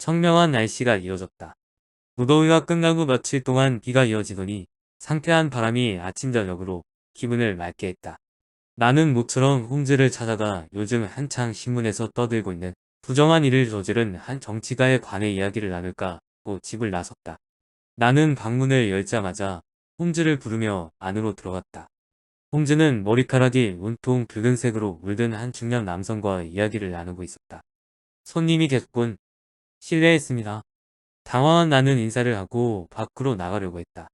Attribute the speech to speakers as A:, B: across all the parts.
A: 청명한 날씨가 이어졌다. 무더위가 끝나고 며칠 동안 비가 이어지더니 상쾌한 바람이 아침 저녁으로 기분을 맑게 했다. 나는 모처럼 홈즈를 찾아가 요즘 한창 신문에서 떠들고 있는 부정한 일을 저지른 한 정치가에 관해 이야기를 나눌까 고 집을 나섰다. 나는 방문을 열자마자 홈즈를 부르며 안으로 들어갔다. 홈즈는 머리카락이 온통 붉은색으로 물든 한 중년 남성과 이야기를 나누고 있었다. 손님이 계속군 실례했습니다. 당황한 나는 인사를 하고 밖으로 나가려고 했다.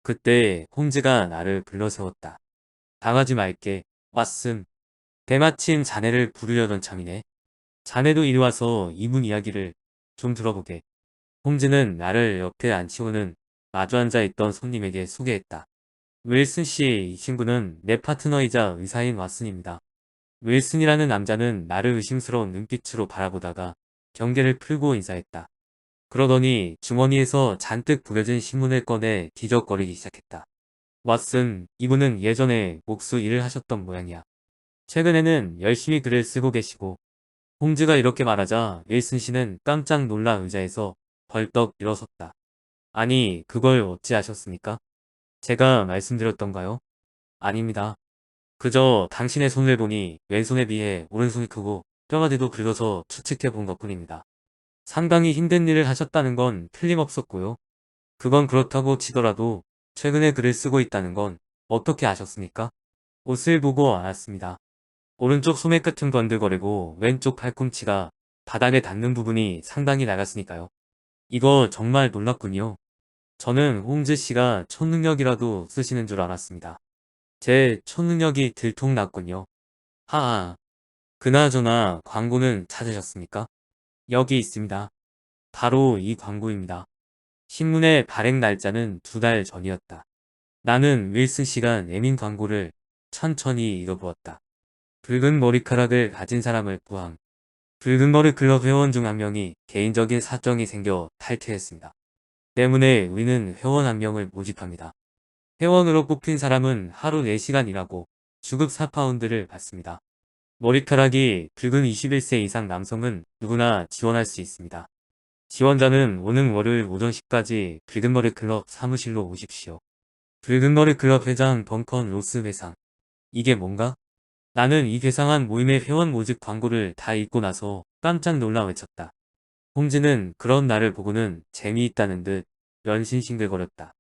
A: 그때 홈즈가 나를 불러세웠다. 당하지 말게, 왓슨. 때마침 자네를 부르려던 참이네. 자네도 이리 와서 이분 이야기를 좀 들어보게. 홈즈는 나를 옆에 앉히고는 마주 앉아 있던 손님에게 소개했다. 윌슨 씨, 이 친구는 내 파트너이자 의사인 왓슨입니다. 윌슨이라는 남자는 나를 의심스러운 눈빛으로 바라보다가 경계를 풀고 인사했다. 그러더니 주머니에서 잔뜩 구겨진 신문을 꺼내 뒤적거리기 시작했다. 왓슨, 이분은 예전에 목수 일을 하셨던 모양이야. 최근에는 열심히 글을 쓰고 계시고. 홈즈가 이렇게 말하자 윌슨 씨는 깜짝 놀라 의자에서 벌떡 일어섰다. 아니, 그걸 어찌 아셨습니까? 제가 말씀드렸던가요? 아닙니다. 그저 당신의 손을 보니 왼손에 비해 오른손이 크고 뼈마디도 굵어서 추측해 본 것뿐입니다. 상당히 힘든 일을 하셨다는 건 틀림없었고요. 그건 그렇다고 치더라도 최근에 글을 쓰고 있다는 건 어떻게 아셨습니까? 옷을 보고 알았습니다. 오른쪽 소매 끝은 번들거리고 왼쪽 팔꿈치가 바닥에 닿는 부분이 상당히 나갔으니까요. 이거 정말 놀랍군요. 저는 홈즈 씨가 초능력이라도 쓰시는 줄 알았습니다. 제 초능력이 들통났군요. 하하. 그나저나 광고는 찾으셨습니까? 여기 있습니다. 바로 이 광고입니다. 신문의 발행 날짜는 2달 전이었다. 나는 윌슨 씨가 내민 광고를 천천히 읽어보았다. 붉은 머리카락을 가진 사람을 구함. 붉은 머리 클럽 회원 중 한 명이 개인적인 사정이 생겨 탈퇴했습니다. 때문에 우리는 회원 한 명을 모집합니다. 회원으로 뽑힌 사람은 하루 4시간 일하고 주급 4파운드를 받습니다. 머리카락이 붉은 21세 이상 남성은 누구나 지원할 수 있습니다. 지원자는 오는 월요일 오전 10까지 붉은머리 클럽 사무실로 오십시오. 붉은머리 클럽 회장 덩컨 로스 회상. 이게 뭔가? 나는 이 괴상한 모임의 회원 모집 광고를 다 읽고 나서 깜짝 놀라 외쳤다. 홈즈는 그런 나를 보고는 재미있다는 듯 연신싱글거렸다.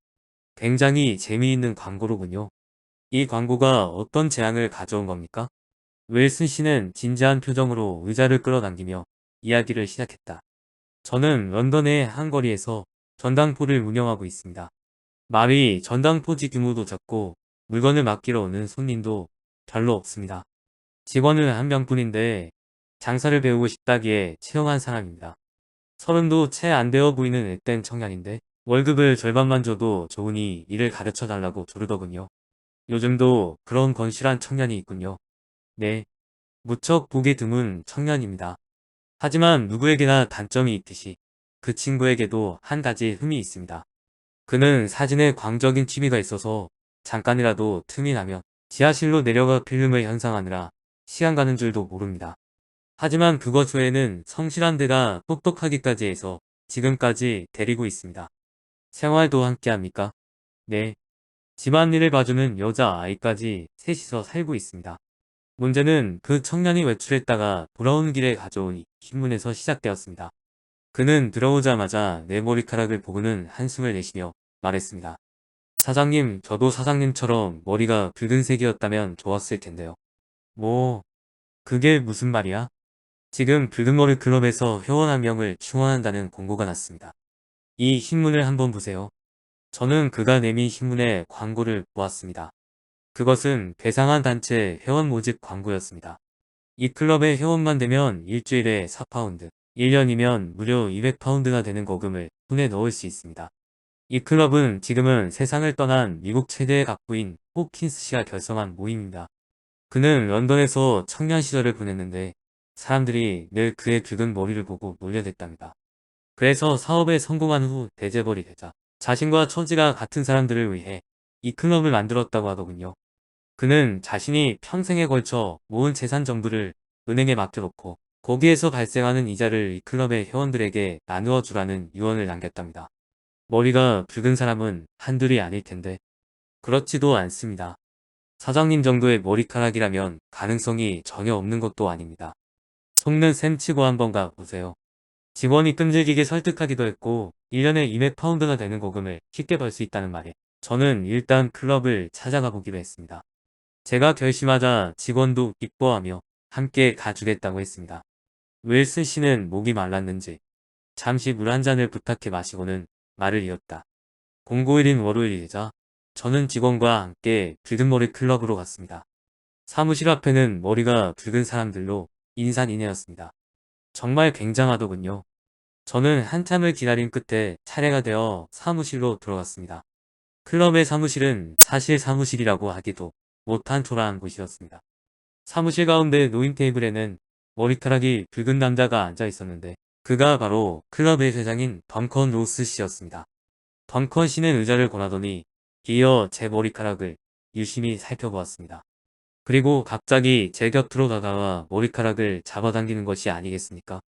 A: 굉장히 재미있는 광고로군요. 이 광고가 어떤 재앙을 가져온 겁니까? 윌슨 씨는 진지한 표정으로 의자를 끌어당기며 이야기를 시작했다. 저는 런던의 한 거리에서 전당포를 운영하고 있습니다. 말이 전당포지 규모도 작고 물건을 맡기러 오는 손님도 별로 없습니다. 직원은 한 명뿐인데 장사를 배우고 싶다기에 채용한 사람입니다. 서른도 채 안 되어 보이는 앳된 청년인데 월급을 절반만 줘도 좋으니 일을 가르쳐 달라고 조르더군요. 요즘도 그런 건실한 청년이 있군요. 네, 무척 보기 드문 청년입니다. 하지만 누구에게나 단점이 있듯이 그 친구에게도 한 가지 흠이 있습니다. 그는 사진에 광적인 취미가 있어서 잠깐이라도 틈이 나면 지하실로 내려가 필름을 현상하느라 시간 가는 줄도 모릅니다. 하지만 그것 외에는 성실한 데다 똑똑하기까지 해서 지금까지 데리고 있습니다. 생활도 함께 합니까? 네. 집안일을 봐주는 여자아이까지 셋이서 살고 있습니다. 문제는 그 청년이 외출했다가 돌아오는 길에 가져온 신문에서 시작되었습니다. 그는 들어오자마자 내 머리카락을 보고는 한숨을 내쉬며 말했습니다. 사장님, 저도 사장님처럼 머리가 붉은색이었다면 좋았을 텐데요. 뭐, 그게 무슨 말이야? 지금 붉은머리 클럽에서 회원 한 명을 충원한다는 공고가 났습니다. 이 신문을 한번 보세요. 저는 그가 내민 신문의 광고를 보았습니다. 그것은 괴상한 단체 회원 모집 광고였습니다. 이 클럽의 회원만 되면 일주일에 4파운드, 1년이면 무려 200파운드나 되는 거금을 손에 넣을 수 있습니다. 이 클럽은 지금은 세상을 떠난 미국 최대의 각부인 호킨스 씨가 결성한 모임입니다. 그는 런던에서 청년 시절을 보냈는데 사람들이 늘 그의 붉은 머리를 보고 놀려댔답니다. 그래서 사업에 성공한 후 대재벌이 되자 자신과 처지가 같은 사람들을 위해 이 클럽을 만들었다고 하더군요. 그는 자신이 평생에 걸쳐 모은 재산 전부를 은행에 맡겨놓고 거기에서 발생하는 이자를 이 클럽의 회원들에게 나누어 주라는 유언을 남겼답니다. 머리가 붉은 사람은 한둘이 아닐 텐데 그렇지도 않습니다. 사장님 정도의 머리카락이라면 가능성이 전혀 없는 것도 아닙니다. 속는 셈 치고 한번 가보세요. 직원이 끈질기게 설득하기도 했고 1년에 200파운드나 되는 거금을 쉽게 벌 수 있다는 말에 저는 일단 클럽을 찾아가 보기로 했습니다. 제가 결심하자 직원도 기뻐하며 함께 가주겠다고 했습니다. 윌슨 씨는 목이 말랐는지 잠시 물 한 잔을 부탁해 마시고는 말을 이었다. 공고일인 월요일이자 저는 직원과 함께 붉은 머리 클럽으로 갔습니다. 사무실 앞에는 머리가 붉은 사람들로 인산인해였습니다. 정말 굉장하더군요. 저는 한참을 기다린 끝에 차례가 되어 사무실로 들어갔습니다. 클럽의 사무실은 사실 사무실이라고 하기도 못한 초라한 곳이었습니다. 사무실 가운데 노인 테이블에는 머리카락이 붉은 남자가 앉아 있었는데 그가 바로 클럽의 회장인 덩컨 로스 씨였습니다. 덩컨 씨는 의자를 권하더니 이어 제 머리카락을 유심히 살펴보았습니다. 그리고 갑자기 제 곁으로 다가와 머리카락을 잡아당기는 것이 아니겠습니까?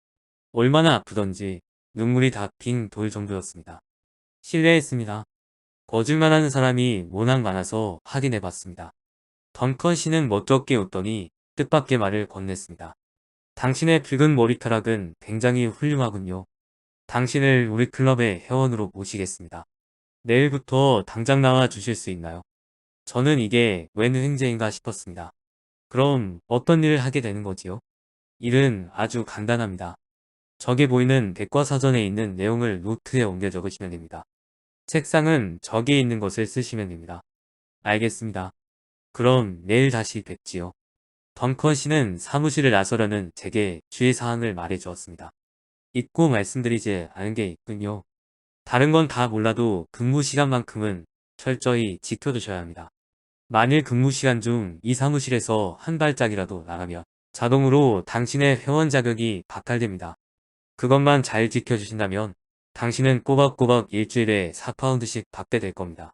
A: 얼마나 아프던지 눈물이 다 빙 돌 정도였습니다. 실례했습니다. 거짓말하는 사람이 워낙 많아서 확인해봤습니다. 덩컨 씨는 멋쩍게 웃더니 뜻밖의 말을 건넸습니다. 당신의 붉은 머리카락은 굉장히 훌륭하군요. 당신을 우리 클럽의 회원으로 모시겠습니다. 내일부터 당장 나와 주실 수 있나요? 저는 이게 웬 횡재인가 싶었습니다. 그럼 어떤 일을 하게 되는 거지요? 일은 아주 간단합니다. 저기 보이는 백과사전에 있는 내용을 노트에 옮겨 적으시면 됩니다. 책상은 저기에 있는 것을 쓰시면 됩니다. 알겠습니다. 그럼 내일 다시 뵙지요. 덩컨 씨는 사무실을 나서려는 제게 주의사항을 말해 주었습니다. 잊고 말씀드리지 않은 게 있군요. 다른 건 다 몰라도 근무 시간만큼은 철저히 지켜두셔야 합니다. 만일 근무 시간 중 이 사무실에서 한 발짝이라도 나가면 자동으로 당신의 회원 자격이 박탈됩니다. 그것만 잘 지켜주신다면 당신은 꼬박꼬박 일주일에 4파운드씩 받게 될 겁니다.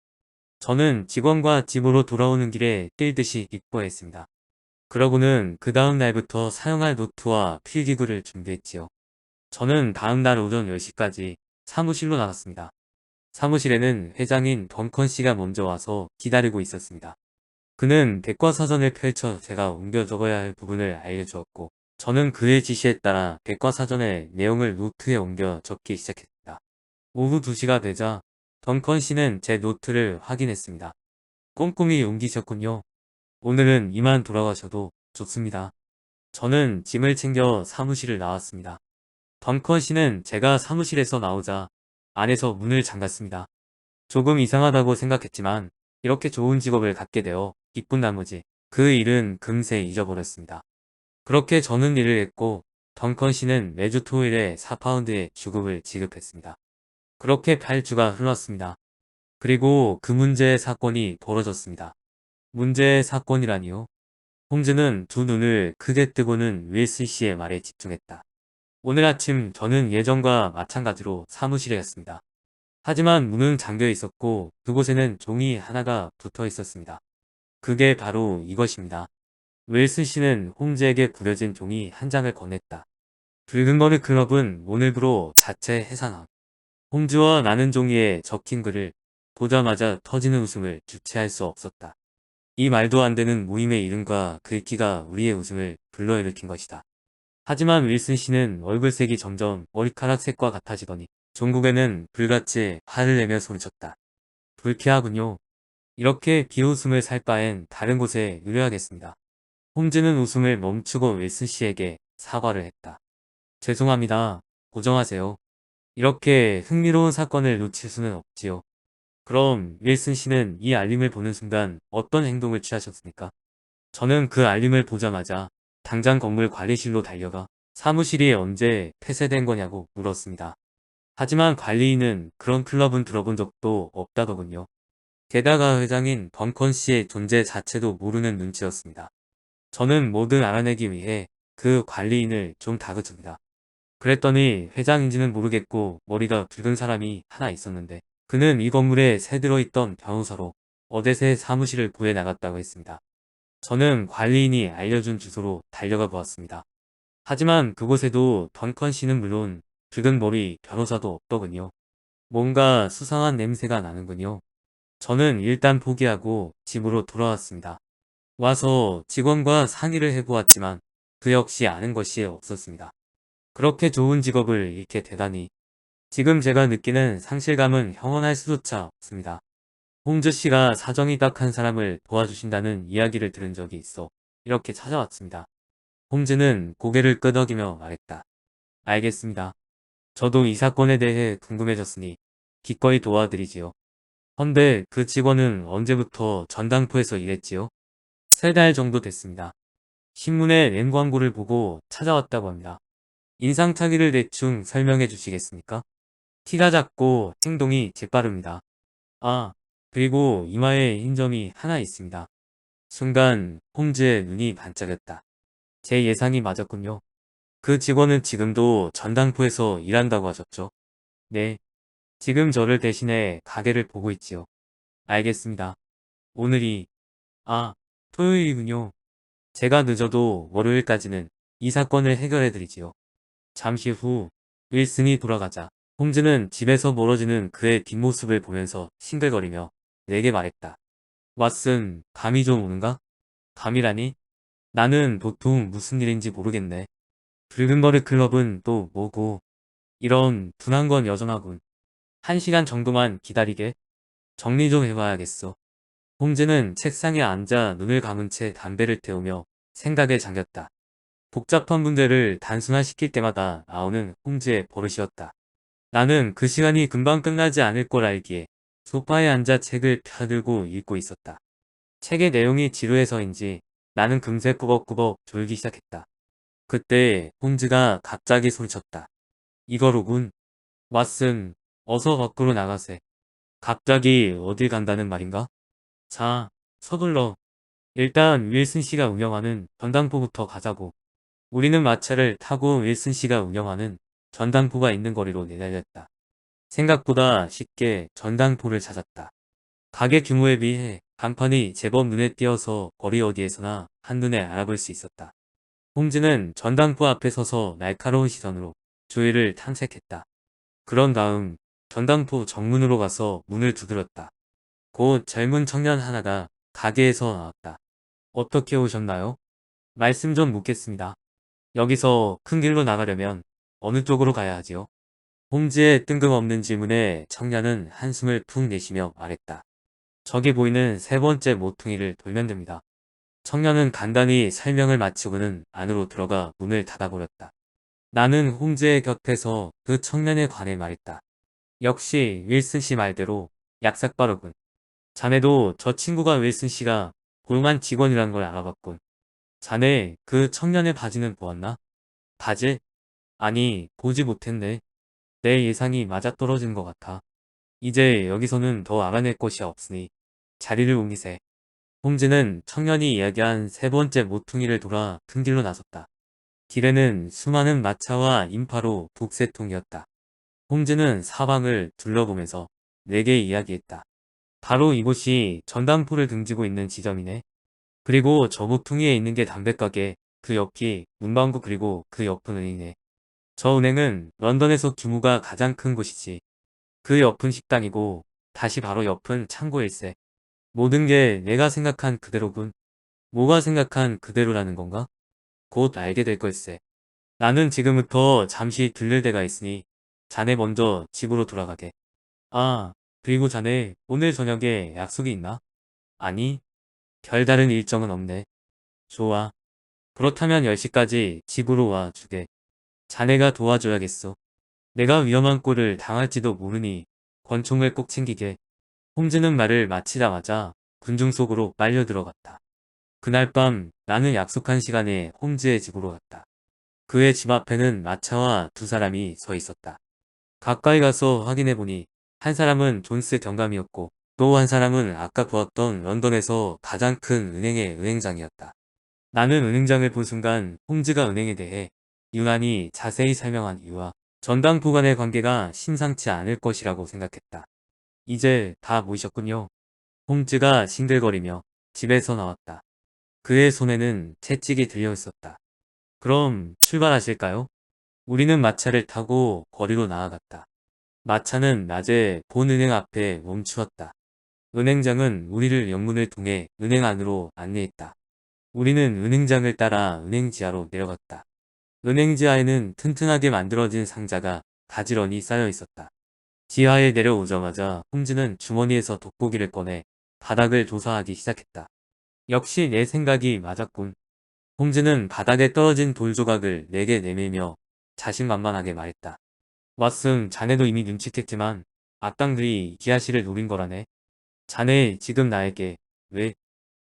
A: 저는 직원과 집으로 돌아오는 길에 뛸듯이 기뻐했습니다. 그러고는 그 다음 날부터 사용할 노트와 필기구를 준비했지요. 저는 다음 날 오전 10시까지 사무실로 나갔습니다. 사무실에는 회장인 덩컨 씨가 먼저 와서 기다리고 있었습니다. 그는 백과사전을 펼쳐 제가 옮겨 적어야 할 부분을 알려주었고 저는 그의 지시에 따라 백과사전의 내용을 노트에 옮겨 적기 시작했습니다. 오후 2시가 되자 덩컨 씨는 제 노트를 확인했습니다. 꼼꼼히 옮기셨군요. 오늘은 이만 돌아가셔도 좋습니다. 저는 짐을 챙겨 사무실을 나왔습니다. 덩컨 씨는 제가 사무실에서 나오자 안에서 문을 잠갔습니다. 조금 이상하다고 생각했지만 이렇게 좋은 직업을 갖게 되어 기쁜 나머지 그 일은 금세 잊어버렸습니다. 그렇게 저는 일을 했고 덩컨 씨는 매주 토요일에 4파운드의 주급을 지급했습니다. 그렇게 8주가 흘렀습니다. 그리고 그 문제의 사건이 벌어졌습니다. 문제의 사건이라니요? 홈즈는 두 눈을 크게 뜨고는 윌슨 씨의 말에 집중했다. 오늘 아침 저는 예전과 마찬가지로 사무실에 갔습니다. 하지만 문은 잠겨 있었고 그곳에는 종이 하나가 붙어 있었습니다. 그게 바로 이것입니다. 윌슨 씨는 홈즈에게 구겨진 종이 한 장을 건넸다. 붉은 머리 클럽은 오늘부로 자체 해산함. 홈즈와 나는 종이에 적힌 글을 보자마자 터지는 웃음을 주체할 수 없었다. 이 말도 안 되는 모임의 이름과 글귀가 우리의 웃음을 불러일으킨 것이다. 하지만 윌슨 씨는 얼굴색이 점점 머리카락 색과 같아지더니 종국에는 불같이 화를 내며 소리쳤다. 불쾌하군요. 이렇게 비웃음을 살 바엔 다른 곳에 의뢰하겠습니다. 홈즈는 웃음을 멈추고 윌슨 씨에게 사과를 했다. 죄송합니다. 고정하세요. 이렇게 흥미로운 사건을 놓칠 수는 없지요. 그럼 윌슨 씨는 이 알림을 보는 순간 어떤 행동을 취하셨습니까? 저는 그 알림을 보자마자 당장 건물 관리실로 달려가 사무실이 언제 폐쇄된 거냐고 물었습니다. 하지만 관리인은 그런 클럽은 들어본 적도 없다더군요. 게다가 회장인 덩컨 씨의 존재 자체도 모르는 눈치였습니다. 저는 뭐든 알아내기 위해 그 관리인을 좀 다그칩니다. 그랬더니 회장인지는 모르겠고 머리가 붉은 사람이 하나 있었는데 그는 이 건물에 새 들어있던 변호사로 어제 새 사무실을 구해 나갔다고 했습니다. 저는 관리인이 알려준 주소로 달려가 보았습니다. 하지만 그곳에도 던컨 씨는 물론 붉은 머리 변호사도 없더군요. 뭔가 수상한 냄새가 나는군요. 저는 일단 포기하고 집으로 돌아왔습니다. 와서 직원과 상의를 해보았지만 그 역시 아는 것이 없었습니다. 그렇게 좋은 직업을 잃게 되다니. 지금 제가 느끼는 상실감은 형언할 수조차 없습니다. 홈즈 씨가 사정이 딱한 사람을 도와주신다는 이야기를 들은 적이 있어 이렇게 찾아왔습니다. 홈즈는 고개를 끄덕이며 말했다. 알겠습니다. 저도 이 사건에 대해 궁금해졌으니 기꺼이 도와드리지요. 헌데 그 직원은 언제부터 전당포에서 일했지요? 3달 정도 됐습니다. 신문에 낸 광고를 보고 찾아왔다고 합니다. 인상착의를 대충 설명해 주시겠습니까? 키가 작고 행동이 재빠릅니다. 아, 그리고 이마에 흰 점이 하나 있습니다. 순간 홈즈의 눈이 반짝였다. 제 예상이 맞았군요. 그 직원은 지금도 전당포에서 일한다고 하셨죠? 네, 지금 저를 대신해 가게를 보고 있지요. 알겠습니다. 오늘이, 토요일이군요. 제가 늦어도 월요일까지는 이 사건을 해결해드리지요. 잠시 후 윌슨이 돌아가자 홈즈는 집에서 멀어지는 그의 뒷모습을 보면서 싱글거리며 내게 말했다. 왓슨, 감이 좀 오는가? 감이라니? 나는 도통 무슨 일인지 모르겠네. 붉은 머리 클럽은 또 뭐고? 이런 둔한 건 여전하군. 1시간 정도만 기다리게. 정리 좀 해봐야겠어. 홈즈는 책상에 앉아 눈을 감은 채 담배를 태우며 생각에 잠겼다. 복잡한 문제를 단순화시킬 때마다 나오는 홈즈의 버릇이었다. 나는 그 시간이 금방 끝나지 않을 걸 알기에 소파에 앉아 책을 펴들고 읽고 있었다. 책의 내용이 지루해서인지 나는 금세 꾸벅꾸벅 졸기 시작했다. 그때 홈즈가 갑자기 소리쳤다. 이거로군. 왓슨, 어서 밖으로 나가세. 갑자기 어딜 간다는 말인가? 자, 서둘러. 일단 윌슨 씨가 운영하는 전당포부터 가자고. 우리는 마차를 타고 윌슨 씨가 운영하는 전당포가 있는 거리로 내달렸다. 생각보다 쉽게 전당포를 찾았다. 가게 규모에 비해 간판이 제법 눈에 띄어서 거리 어디에서나 한눈에 알아볼 수 있었다. 홈즈는 전당포 앞에 서서 날카로운 시선으로 주위를 탐색했다. 그런 다음 전당포 정문으로 가서 문을 두드렸다. 곧 젊은 청년 하나가 가게에서 나왔다. 어떻게 오셨나요? 말씀 좀 묻겠습니다. 여기서 큰 길로 나가려면 어느 쪽으로 가야 하지요? 홈즈의 뜬금없는 질문에 청년은 한숨을 푹 내쉬며 말했다. 저기 보이는 3번째 모퉁이를 돌면 됩니다. 청년은 간단히 설명을 마치고는 안으로 들어가 문을 닫아버렸다. 나는 홈즈의 곁에서 그 청년에 관해 말했다. 역시 윌슨 씨 말대로 약삭빠르군. 자네도 저 친구가 윌슨 씨가 고용한 직원이라는 걸 알아봤군. 자네 그 청년의 바지는 보았나? 바지? 아니, 보지 못했네. 내 예상이 맞아떨어진 것 같아. 이제 여기서는 더 알아낼 것이 없으니 자리를 옮기세. 홈즈는 청년이 이야기한 3번째 모퉁이를 돌아 큰 길로 나섰다. 길에는 수많은 마차와 인파로 북새통이었다. 홈즈는 사방을 둘러보면서 내게 이야기했다. 바로 이곳이 전당포를 등지고 있는 지점이네. 그리고 저 모퉁이에 있는 게 담배가게, 그 옆이 문방구 그리고 그 옆은 은행이네. 저 은행은 런던에서 규모가 가장 큰 곳이지. 그 옆은 식당이고 다시 바로 옆은 창고일세. 모든 게 내가 생각한 그대로군. 뭐가 생각한 그대로라는 건가? 곧 알게 될 걸세. 나는 지금부터 잠시 들를 데가 있으니 자네 먼저 집으로 돌아가게. 아, 그리고 자네 오늘 저녁에 약속이 있나? 아니, 별다른 일정은 없네. 좋아. 그렇다면 10시까지 집으로 와 주게. 자네가 도와줘야겠어. 내가 위험한 꼴을 당할지도 모르니 권총을 꼭 챙기게. 홈즈는 말을 마치자마자 군중 속으로 빨려 들어갔다. 그날 밤 나는 약속한 시간에 홈즈의 집으로 갔다. 그의 집 앞에는 마차와 2사람이 서 있었다. 가까이 가서 확인해보니 한 사람은 존스 경감이었고 또 한 사람은 아까 보았던 런던에서 가장 큰 은행의 은행장이었다. 나는 은행장을 본 순간 홈즈가 은행에 대해 유난히 자세히 설명한 이유와 전당포 간의 관계가 심상치 않을 것이라고 생각했다. 이제 다 모이셨군요. 홈즈가 싱글거리며 집에서 나왔다. 그의 손에는 채찍이 들려 있었다. 그럼 출발하실까요? 우리는 마차를 타고 거리로 나아갔다. 마차는 낮에 본 은행 앞에 멈추었다. 은행장은 우리를 영문을 통해 은행 안으로 안내했다. 우리는 은행장을 따라 은행 지하로 내려갔다. 은행 지하에는 튼튼하게 만들어진 상자가 가지런히 쌓여 있었다. 지하에 내려오자마자 홈즈는 주머니에서 돋보기를 꺼내 바닥을 조사하기 시작했다. 역시 내 생각이 맞았군. 홈즈는 바닥에 떨어진 돌 조각을 내게 내밀며 자신만만하게 말했다. 왓슨, 자네도 이미 눈치챘지만 악당들이 지하실을 노린 거라네. 자네 지금 나에게 왜?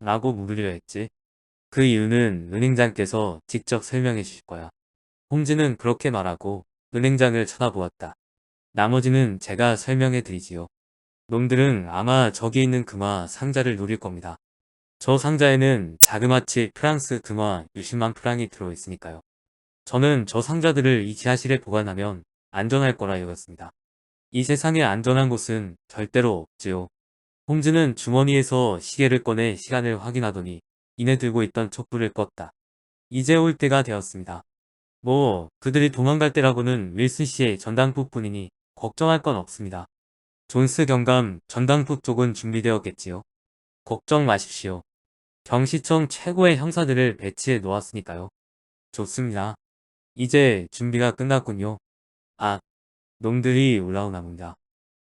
A: 라고 물으려 했지. 그 이유는 은행장께서 직접 설명해 주실 거야. 홈즈는 그렇게 말하고 은행장을 쳐다보았다. 나머지는 제가 설명해 드리지요. 놈들은 아마 저기 있는 금화 상자를 노릴 겁니다. 저 상자에는 자그마치 프랑스 금화 60만 프랑이 들어있으니까요. 저는 저 상자들을 이 지하실에 보관하면 안전할 거라 여겼습니다. 이 세상에 안전한 곳은 절대로 없지요. 홈즈는 주머니에서 시계를 꺼내 시간을 확인하더니 이내 들고 있던 촛불을 껐다. 이제 올 때가 되었습니다. 뭐 그들이 도망갈 때라고는 윌슨 씨의 전당포뿐이니 걱정할 건 없습니다. 존스 경감 전당포 쪽은 준비되었겠지요. 걱정 마십시오. 경시청 최고의 형사들을 배치해 놓았으니까요. 좋습니다. 이제 준비가 끝났군요. 아, 놈들이 올라오나 본다.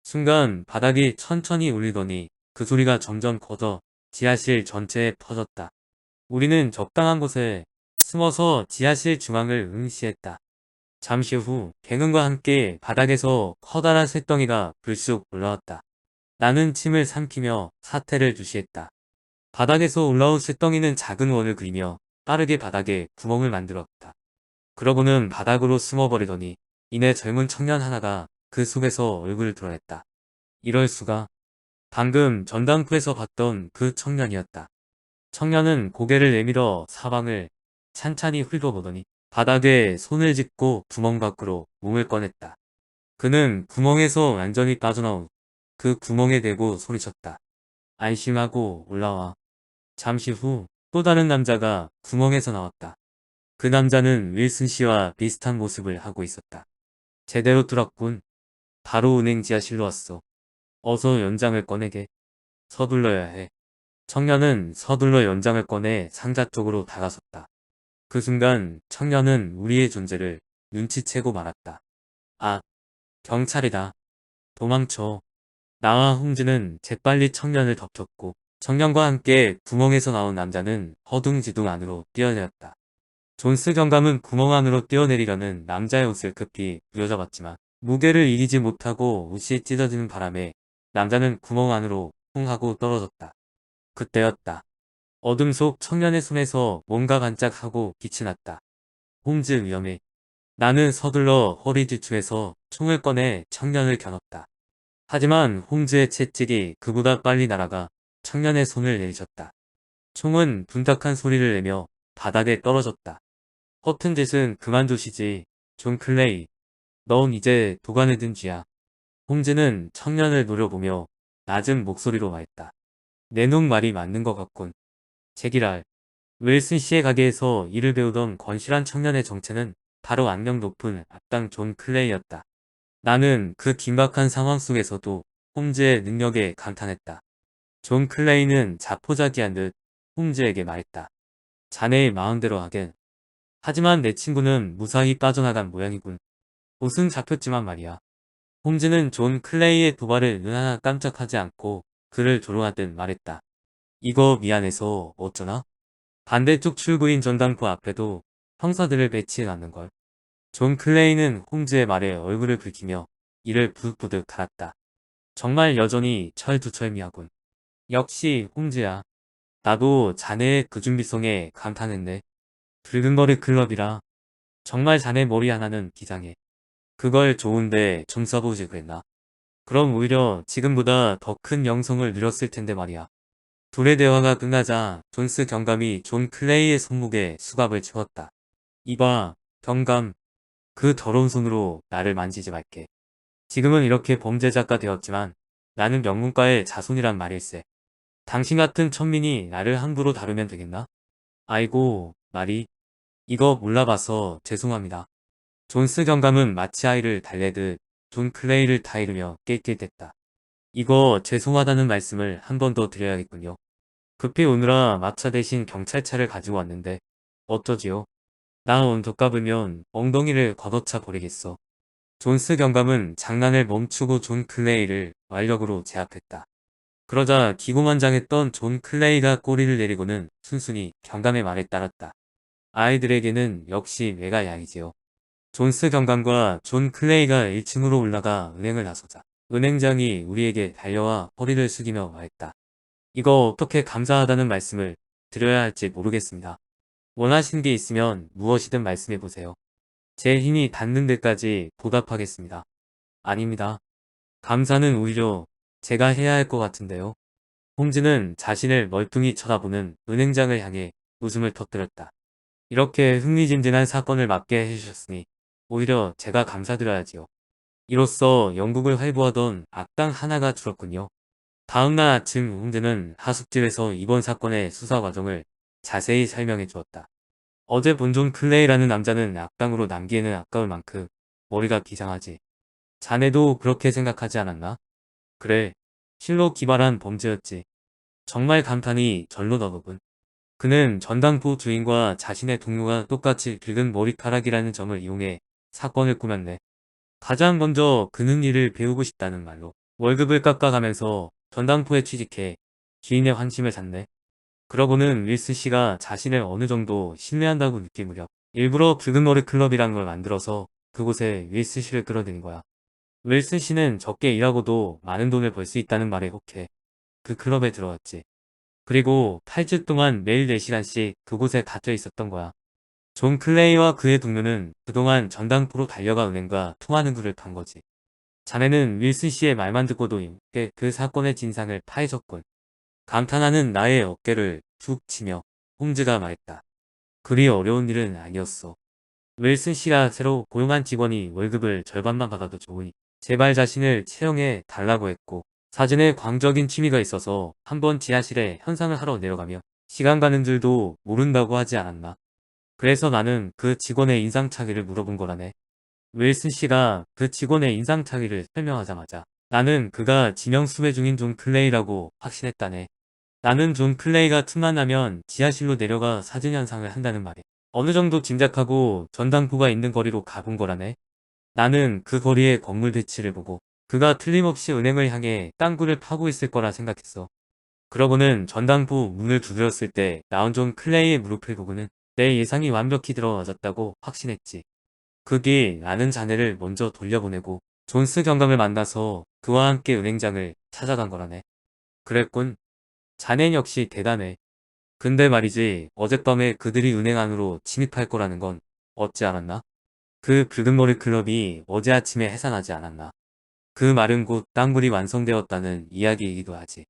A: 순간 바닥이 천천히 울리더니 그 소리가 점점 커져 지하실 전체에 퍼졌다. 우리는 적당한 곳에 숨어서 지하실 중앙을 응시했다. 잠시 후 개근과 함께 바닥에서 커다란 쇳덩이가 불쑥 올라왔다. 나는 침을 삼키며 사태를 주시했다. 바닥에서 올라온 쇳덩이는 작은 원을 그리며 빠르게 바닥에 구멍을 만들었다. 그러고는 바닥으로 숨어버리더니 이내 젊은 청년 하나가 그 속에서 얼굴을 드러냈다. 이럴 수가. 방금 전당포에서 봤던 그 청년이었다. 청년은 고개를 내밀어 사방을 찬찬히 훑어보더니 바닥에 손을 짚고 구멍 밖으로 몸을 꺼냈다. 그는 구멍에서 완전히 빠져나온 그 구멍에 대고 소리쳤다. 안심하고 올라와. 잠시 후 또 다른 남자가 구멍에서 나왔다. 그 남자는 윌슨 씨와 비슷한 모습을 하고 있었다. 제대로 들었군. 바로 은행 지하실로 왔어. 어서 연장을 꺼내게. 서둘러야 해. 청년은 서둘러 연장을 꺼내 상자 쪽으로 다가섰다. 그 순간 청년은 우리의 존재를 눈치채고 말았다. 아, 경찰이다. 도망쳐. 나와 홈즈는 재빨리 청년을 덮쳤고 청년과 함께 구멍에서 나온 남자는 허둥지둥 안으로 뛰어내렸다. 존스 경감은 구멍 안으로 뛰어내리려는 남자의 옷을 급히 부여잡았지만 무게를 이기지 못하고 옷이 찢어지는 바람에 남자는 구멍 안으로 쿵 하고 떨어졌다. 그때였다. 어둠 속 청년의 손에서 뭔가 반짝하고 빛이 났다. 홈즈 위험해. 나는 서둘러 허리 뒤춤에서 총을 꺼내 청년을 겨눴다. 하지만 홈즈의 채찍이 그보다 빨리 날아가 청년의 손을 내리쳤다. 총은 둔탁한 소리를 내며 바닥에 떨어졌다. 허튼 짓은 그만두시지. 존 클레이. 넌 이제 도관에 든 쥐야. 홈즈는 청년을 노려보며 낮은 목소리로 말했다. 내놓은 말이 맞는 것 같군. 제기랄. 윌슨 씨의 가게에서 일을 배우던 건실한 청년의 정체는 바로 악명 높은 악당 존 클레이였다. 나는 그 긴박한 상황 속에서도 홈즈의 능력에 감탄했다. 존 클레이는 자포자기한 듯 홈즈에게 말했다. 자네의 마음대로 하겐. 하지만 내 친구는 무사히 빠져나간 모양이군. 옷은 잡혔지만 말이야. 홈즈는 존 클레이의 도발을 눈 하나 깜짝하지 않고 그를 조롱하듯 말했다. 이거 미안해서 어쩌나? 반대쪽 출구인 전당포 앞에도 형사들을 배치해놨는걸. 존 클레이는 홈즈의 말에 얼굴을 붉히며 이를 부득부득 갈았다. 정말 여전히 철두철미하군. 역시 홈즈야. 나도 자네의 그 준비성에 감탄했네. 붉은 머리 클럽이라 정말 자네 머리 하나는 기장해. 그걸 좋은데 좀 써보지 그랬나? 그럼 오히려 지금보다 더 큰 영성을 누렸을 텐데 말이야. 둘의 대화가 끝나자 존스 경감이 존 클레이의 손목에 수갑을 채웠다. 이봐, 경감. 그 더러운 손으로 나를 만지지 말게. 지금은 이렇게 범죄자가 되었지만 나는 명문가의 자손이란 말일세. 당신 같은 천민이 나를 함부로 다루면 되겠나? 아이고, 말이. 이거 몰라봐서 죄송합니다. 존스 경감은 마치 아이를 달래듯 존 클레이를 타이르며 낄낄댔다. 이거 죄송하다는 말씀을 한 번 더 드려야겠군요. 급히 오느라 마차 대신 경찰차를 가지고 왔는데 어쩌지요? 나 언덕 가으면 엉덩이를 걷어차 버리겠어. 존스 경감은 장난을 멈추고 존 클레이를 완력으로 제압했다. 그러자 기고만장했던 존 클레이가 꼬리를 내리고는 순순히 경감의 말에 따랐다. 아이들에게는 역시 뇌가 약이지요. 존스 경감과 존 클레이가 1층으로 올라가 은행을 나서자 은행장이 우리에게 달려와 허리를 숙이며 말했다. 이거 어떻게 감사하다는 말씀을 드려야 할지 모르겠습니다. 원하시는 게 있으면 무엇이든 말씀해보세요. 제 힘이 닿는 데까지 보답하겠습니다. 아닙니다. 감사는 오히려 제가 해야 할 것 같은데요. 홈즈는 자신을 멀뚱히 쳐다보는 은행장을 향해 웃음을 터뜨렸다. 이렇게 흥미진진한 사건을 맡게 해주셨으니 오히려 제가 감사드려야지요. 이로써 영국을 활보하던 악당 하나가 줄었군요. 다음날 아침 홈즈는 하숙집에서 이번 사건의 수사 과정을 자세히 설명해 주었다. 어제 본 존 클레이라는 남자는 악당으로 남기에는 아까울 만큼 머리가 비상하지. 자네도 그렇게 생각하지 않았나? 그래, 실로 기발한 범죄였지. 정말 감탄이 절로 더더군. 그는 전당포 주인과 자신의 동료가 똑같이 긁은 머리카락이라는 점을 이용해 사건을 꾸몄네. 가장 먼저 그는 일을 배우고 싶다는 말로 월급을 깎아가면서 전당포에 취직해 기인의 환심을 샀네. 그러고는 윌스 씨가 자신을 어느 정도 신뢰한다고 느낄 무렵 일부러 붉은 머리 클럽이란 걸 만들어서 그곳에 윌스 씨를 끌어들인 거야. 윌스 씨는 적게 일하고도 많은 돈을 벌 수 있다는 말에 혹해 그 클럽에 들어왔지. 그리고 8주 동안 매일 4시간씩 그곳에 갇혀 있었던 거야. 존 클레이와 그의 동료는 그동안 전당포로 달려가 은행과 통하는 굴을 판 거지. 자네는 윌슨 씨의 말만 듣고도 이렇게 그 사건의 진상을 파헤쳤군. 감탄하는 나의 어깨를 툭 치며 홈즈가 말했다. 그리 어려운 일은 아니었어. 윌슨 씨가 새로 고용한 직원이 월급을 절반만 받아도 좋으니 제발 자신을 채용해 달라고 했고 사진에 광적인 취미가 있어서 한번 지하실에 현상을 하러 내려가며 시간 가는 줄도 모른다고 하지 않았나. 그래서 나는 그 직원의 인상착의를 물어본 거라네. 윌슨 씨가 그 직원의 인상착의를 설명하자마자 나는 그가 지명 수배 중인 존 클레이라고 확신했다네. 나는 존 클레이가 틈만 나면 지하실로 내려가 사진 현상을 한다는 말에 어느 정도 짐작하고 전당포가 있는 거리로 가본 거라네. 나는 그 거리의 건물 배치를 보고 그가 틀림없이 은행을 향해 땅굴을 파고 있을 거라 생각했어. 그러고는 전당포 문을 두드렸을 때 나온 존 클레이의 무릎을 보고는 내 예상이 완벽히 들어맞았다고 확신했지. 그 뒤 나는 자네를 먼저 돌려보내고 존스 경감을 만나서 그와 함께 은행장을 찾아간 거라네. 그랬군. 자넨 역시 대단해. 근데 말이지 어젯밤에 그들이 은행 안으로 침입할 거라는 건 어찌 알았나? 그 붉은 머리 클럽이 어제 아침에 해산하지 않았나? 그 말은 곧 땅굴이 완성되었다는 이야기이기도 하지.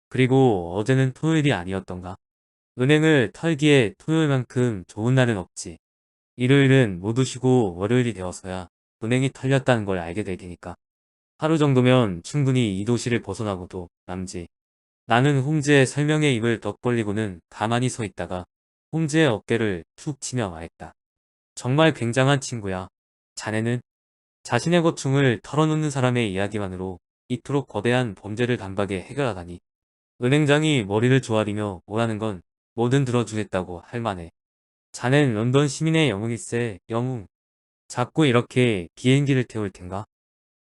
A: 그리고 어제는 토요일이 아니었던가? 은행을 털기에 토요일만큼 좋은 날은 없지. 일요일은 모두 쉬고 월요일이 되어서야 은행이 털렸다는 걸 알게 될 테니까. 하루 정도면 충분히 이 도시를 벗어나고도 남지. 나는 홈즈의 설명에 입을 덕 벌리고는 가만히 서 있다가 홈즈의 어깨를 툭 치며 말했다. 정말 굉장한 친구야. 자네는 자신의 고충을 털어놓는 사람의 이야기만으로 이토록 거대한 범죄를 단박에 해결하다니. 은행장이 머리를 조아리며 뭐라는 건 뭐든 들어주겠다고 할 만해. 자넨 런던 시민의 영웅일세, 영웅. 자꾸 이렇게 비행기를 태울 텐가?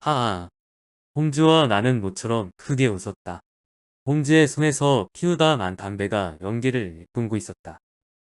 A: 하하. 홈즈와 나는 모처럼 크게 웃었다. 홈즈의 손에서 피우다 만 담배가 연기를 내뿜고 있었다.